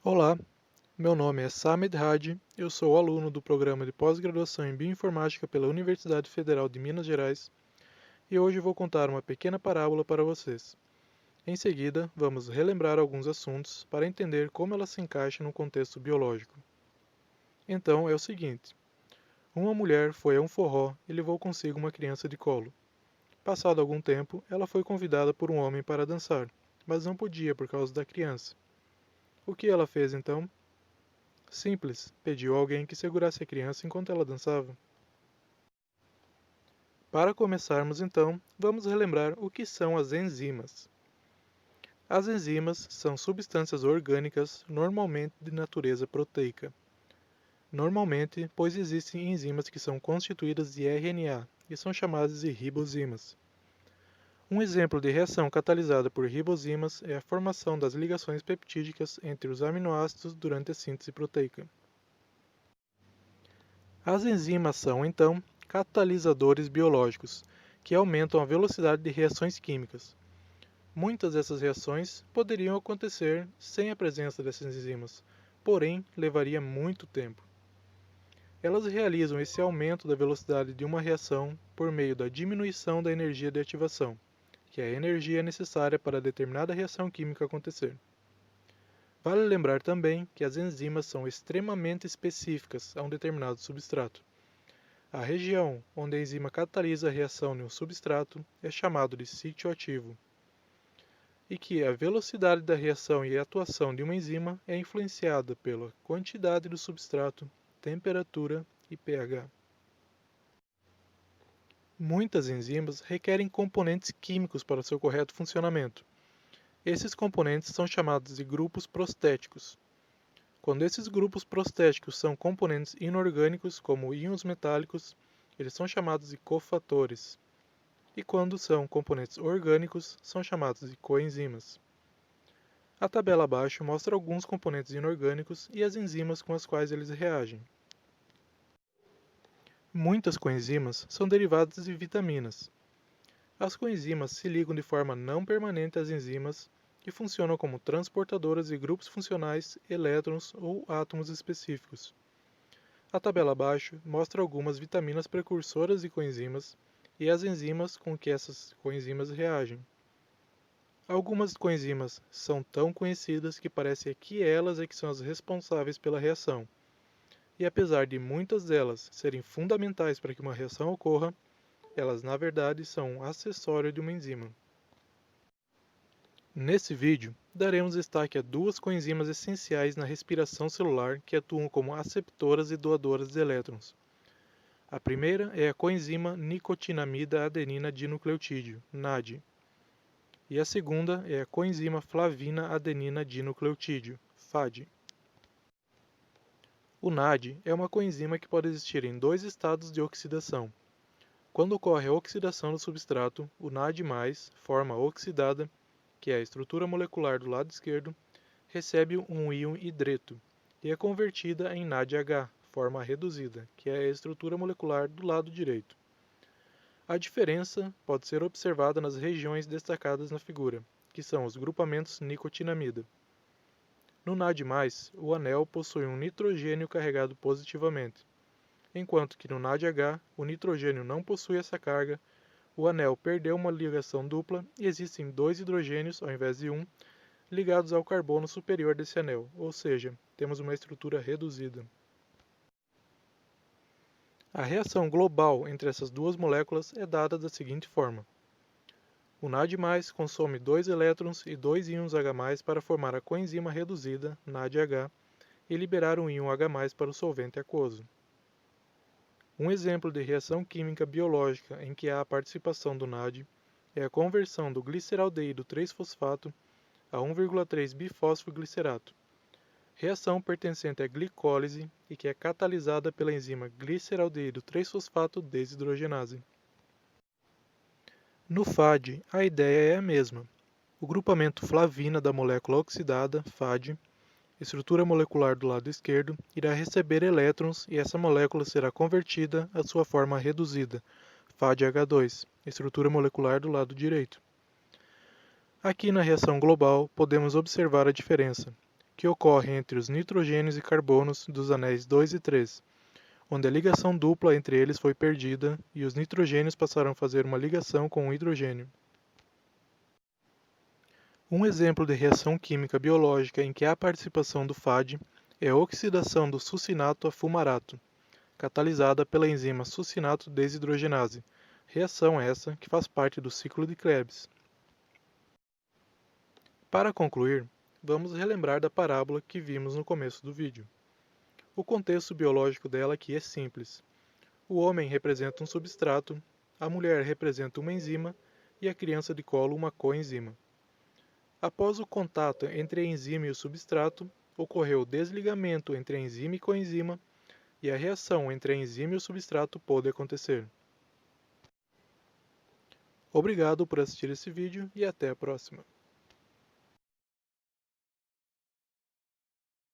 Olá, meu nome é Samed Hadi, eu sou aluno do programa de pós-graduação em Bioinformática pela Universidade Federal de Minas Gerais e hoje vou contar uma pequena parábola para vocês. Em seguida, vamos relembrar alguns assuntos para entender como ela se encaixa no contexto biológico. Então é o seguinte: uma mulher foi a um forró e levou consigo uma criança de colo. Passado algum tempo, ela foi convidada por um homem para dançar, mas não podia por causa da criança. O que ela fez então? Simples, pediu a alguém que segurasse a criança enquanto ela dançava. Para começarmos então, vamos relembrar o que são as enzimas. As enzimas são substâncias orgânicas normalmente de natureza proteica. Normalmente, pois existem enzimas que são constituídas de RNA e são chamadas de ribozimas. Um exemplo de reação catalisada por ribozimas é a formação das ligações peptídicas entre os aminoácidos durante a síntese proteica. As enzimas são, então, catalisadores biológicos, que aumentam a velocidade de reações químicas. Muitas dessas reações poderiam acontecer sem a presença dessas enzimas, porém levaria muito tempo. Elas realizam esse aumento da velocidade de uma reação por meio da diminuição da energia de ativação, que é a energia necessária para determinada reação química acontecer. Vale lembrar também que as enzimas são extremamente específicas a um determinado substrato. A região onde a enzima catalisa a reação em um substrato é chamado de sítio ativo, e que a velocidade da reação e a atuação de uma enzima é influenciada pela quantidade do substrato, temperatura e pH. Muitas enzimas requerem componentes químicos para seu correto funcionamento. Esses componentes são chamados de grupos prostéticos. Quando esses grupos prostéticos são componentes inorgânicos, como íons metálicos, eles são chamados de cofatores. E quando são componentes orgânicos, são chamados de coenzimas. A tabela abaixo mostra alguns componentes inorgânicos e as enzimas com as quais eles reagem. Muitas coenzimas são derivadas de vitaminas. As coenzimas se ligam de forma não permanente às enzimas e funcionam como transportadoras de grupos funcionais, elétrons ou átomos específicos. A tabela abaixo mostra algumas vitaminas precursoras de coenzimas e as enzimas com que essas coenzimas reagem. Algumas coenzimas são tão conhecidas que parece que elas é que são as responsáveis pela reação. E apesar de muitas delas serem fundamentais para que uma reação ocorra, elas na verdade são um acessório de uma enzima. Nesse vídeo, daremos destaque a duas coenzimas essenciais na respiração celular que atuam como aceptoras e doadoras de elétrons. A primeira é a coenzima nicotinamida adenina dinucleotídeo, NAD, e a segunda é a coenzima flavina adenina dinucleotídeo, FAD. O NAD é uma coenzima que pode existir em dois estados de oxidação. Quando ocorre a oxidação do substrato, o NAD+, forma oxidada, que é a estrutura molecular do lado esquerdo, recebe um íon hidreto e é convertida em NADH, forma reduzida, que é a estrutura molecular do lado direito. A diferença pode ser observada nas regiões destacadas na figura, que são os grupamentos nicotinamida. No NAD+, o anel possui um nitrogênio carregado positivamente, enquanto que no NADH o nitrogênio não possui essa carga, o anel perdeu uma ligação dupla e existem dois hidrogênios, ao invés de um, ligados ao carbono superior desse anel, ou seja, temos uma estrutura reduzida. A reação global entre essas duas moléculas é dada da seguinte forma. O NAD+, consome 2 elétrons e 2 íons H+, para formar a coenzima reduzida, NADH, e liberar um íon H+, para o solvente aquoso. Um exemplo de reação química biológica em que há a participação do NAD é a conversão do gliceraldeído 3-fosfato a 1,3-bifosfoglicerato, reação pertencente à glicólise e que é catalisada pela enzima gliceraldeído 3-fosfato desidrogenase. No FAD, a ideia é a mesma. O grupamento flavina da molécula oxidada, FAD, estrutura molecular do lado esquerdo, irá receber elétrons e essa molécula será convertida à sua forma reduzida, FADH2, estrutura molecular do lado direito. Aqui na reação global, podemos observar a diferença. que ocorre entre os nitrogênios e carbonos dos anéis 2 e 3, onde a ligação dupla entre eles foi perdida e os nitrogênios passaram a fazer uma ligação com o hidrogênio. Um exemplo de reação química biológica em que há participação do FAD é a oxidação do succinato a fumarato, catalisada pela enzima succinato desidrogenase, reação essa que faz parte do ciclo de Krebs. Para concluir, vamos relembrar da parábola que vimos no começo do vídeo. O contexto biológico dela aqui é simples. O homem representa um substrato, a mulher representa uma enzima e a criança de colo uma coenzima. Após o contato entre a enzima e o substrato, ocorreu o desligamento entre a enzima e coenzima, e a reação entre a enzima e o substrato pôde acontecer. Obrigado por assistir esse vídeo e até a próxima.